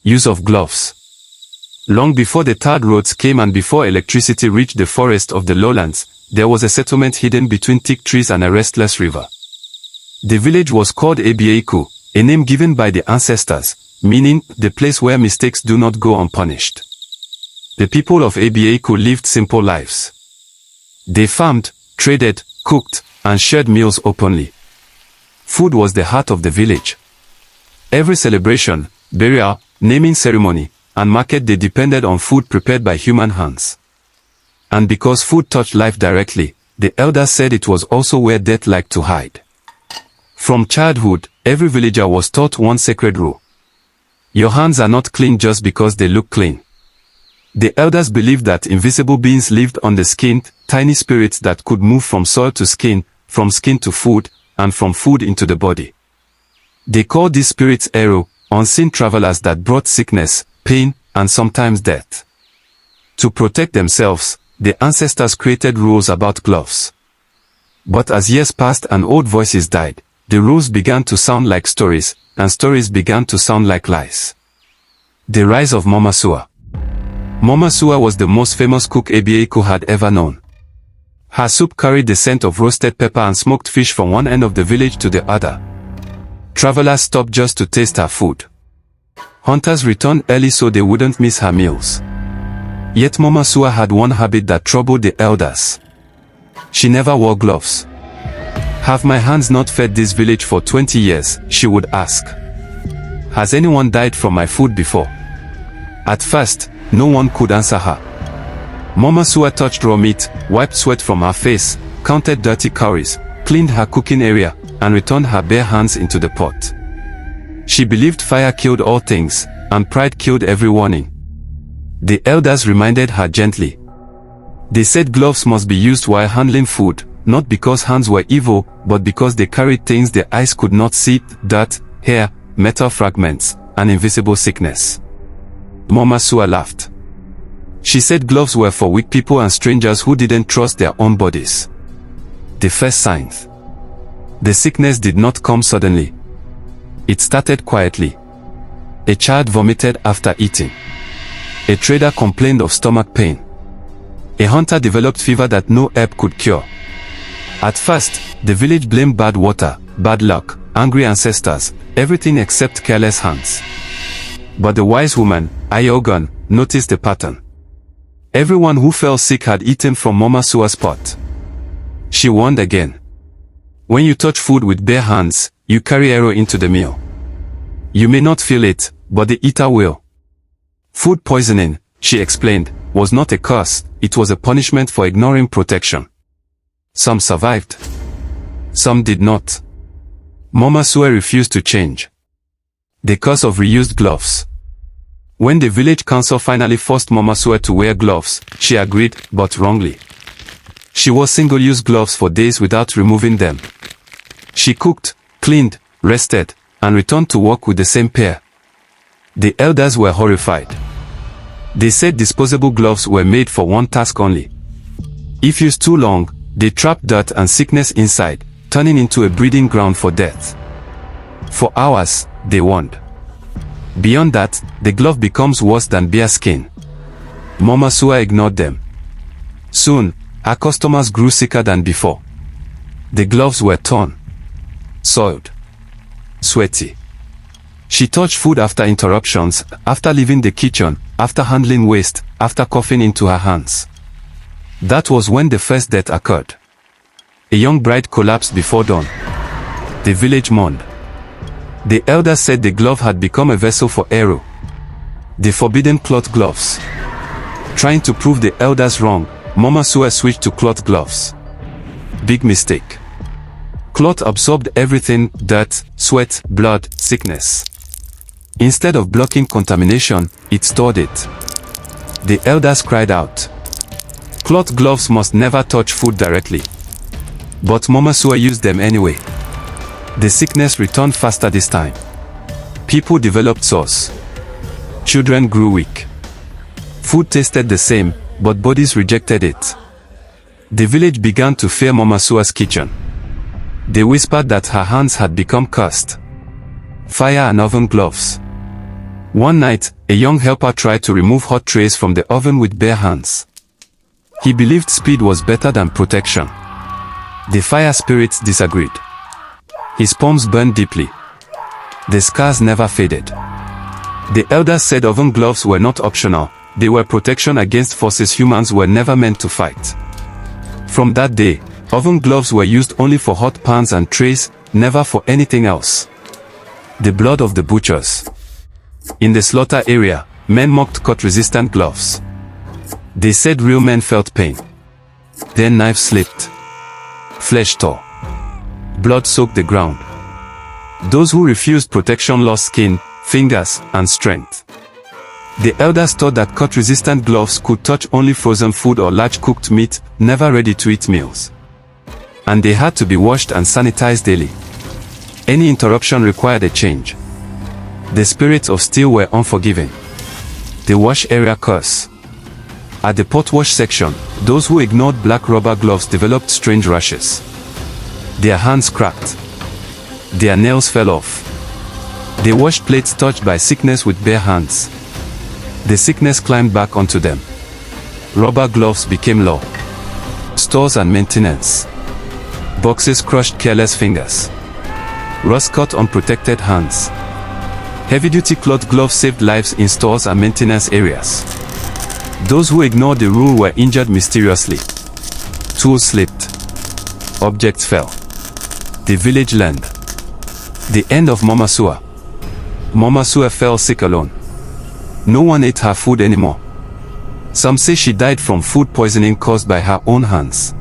Use of gloves. Long before the tarred roads came and before electricity reached the forest of the lowlands, there was a settlement hidden between thick trees and a restless river. The village was called Ebieiku, a name given by the ancestors, meaning the place where mistakes do not go unpunished. The people of Ebieiku lived simple lives. They farmed, traded, cooked, and shared meals openly. Food was the heart of the village. Every celebration, burial, naming ceremony, and market day depended on food prepared by human hands. And because food touched life directly, the elders said it was also where death liked to hide. From childhood, every villager was taught one sacred rule. Your hands are not clean just because they look clean. The elders believed that invisible beings lived on the skin, tiny spirits that could move from soil to skin to food, and from food into the body. They called these spirits Eru, unseen travelers that brought sickness, pain, and sometimes death. To protect themselves, the ancestors created rules about gloves. But as years passed and old voices died, the rules began to sound like stories, and stories began to sound like lies. The rise of Momasua. Momasua was the most famous cook Ebieiku had ever known. Her soup carried the scent of roasted pepper and smoked fish from one end of the village to the other. Travelers stopped just to taste her food. Hunters returned early so they wouldn't miss her meals. Yet Momasua had one habit that troubled the elders. She never wore gloves. "Have my hands not fed this village for 20 years?" she would ask. "Has anyone died from my food before?" At first, no one could answer her. Momasua touched raw meat, wiped sweat from her face, counted dirty cowries, cleaned her cooking area, and returned her bare hands into the pot. She believed fire killed all things, and pride killed every warning. The elders reminded her gently. They said gloves must be used while handling food, not because hands were evil, but because they carried things the eyes could not see: dirt, hair, metal fragments, and invisible sickness. Momasua laughed. She said gloves were for weak people and strangers who didn't trust their own bodies. The first signs. The sickness did not come suddenly. It started quietly. A child vomited after eating. A trader complained of stomach pain. A hunter developed fever that no herb could cure. At first, the village blamed bad water, bad luck, angry ancestors, everything except careless hands. But the wise woman, Ayogun, noticed the pattern. Everyone who fell sick had eaten from Momasua's pot. She warned again. When you touch food with bare hands, you carry arrow into the meal. You may not feel it, but the eater will. Food poisoning, she explained, was not a curse, it was a punishment for ignoring protection. Some survived. Some did not. Momasua refused to change. The curse of reused gloves. When the village council finally forced Momasua to wear gloves, she agreed, but wrongly. She wore single-use gloves for days without removing them. She cooked, cleaned, rested, and returned to work with the same pair. The elders were horrified. They said disposable gloves were made for one task only. If used too long, they trapped dirt and sickness inside, turning into a breeding ground for death. For hours, they warned. Beyond that, the glove becomes worse than bare skin. Momasua ignored them. Soon, her customers grew sicker than before. The gloves were torn, soiled, sweaty. She touched food after interruptions, after leaving the kitchen, after handling waste, after coughing into her hands. That was when the first death occurred. A young bride collapsed before dawn. The village mourned. The elders said the glove had become a vessel for Eru. The forbidden cloth gloves. Trying to prove the elders wrong, Momasua switched to cloth gloves. Big mistake. Cloth absorbed everything: dirt, sweat, blood, sickness. Instead of blocking contamination, it stored it. The elders cried out. Cloth gloves must never touch food directly. But Momasua used them anyway. The sickness returned faster this time. People developed sores. Children grew weak. Food tasted the same, but bodies rejected it. The village began to fear Momasua's kitchen. They whispered that her hands had become cursed. Fire and oven gloves. One night, a young helper tried to remove hot trays from the oven with bare hands. He believed speed was better than protection. The fire spirits disagreed. His palms burned deeply. The scars never faded. The elders said oven gloves were not optional, they were protection against forces humans were never meant to fight. From that day, oven gloves were used only for hot pans and trays, never for anything else. The blood of the butchers. In the slaughter area, men mocked cut-resistant gloves. They said real men felt pain. Then knives slipped. Flesh tore. Blood soaked the ground. Those who refused protection lost skin, fingers, and strength. The elders thought that cut-resistant gloves could touch only frozen food or large cooked meat, never ready-to-eat meals. And they had to be washed and sanitized daily. Any interruption required a change. The spirits of steel were unforgiving. The wash area curse. At the pot wash section, those who ignored black rubber gloves developed strange rashes. Their hands cracked. Their nails fell off. They washed plates touched by sickness with bare hands. The sickness climbed back onto them. Rubber gloves became law. Stores and maintenance. Boxes crushed careless fingers. Rust cut unprotected hands. Heavy-duty cloth gloves saved lives in stores and maintenance areas. Those who ignored the rule were injured mysteriously. Tools slipped. Objects fell. The village learned. The end of Mama Sua. Mama Sua fell sick alone. No one ate her food anymore. Some say she died from food poisoning caused by her own hands.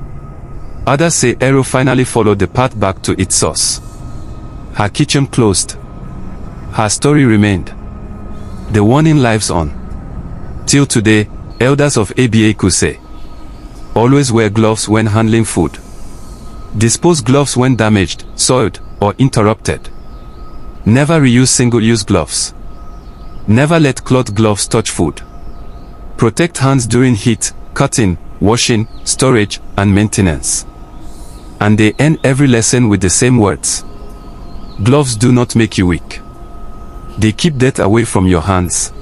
Others say Ero finally followed the path back to its source. Her kitchen closed. Her story remained. The warning lives on. Till today, elders of ABA say, always wear gloves when handling food. Dispose gloves when damaged, soiled, or interrupted. Never reuse single-use gloves. Never let cloth gloves touch food. Protect hands during heat, cutting, washing, storage, and maintenance. And they end every lesson with the same words. Gloves do not make you weak. They keep death away from your hands.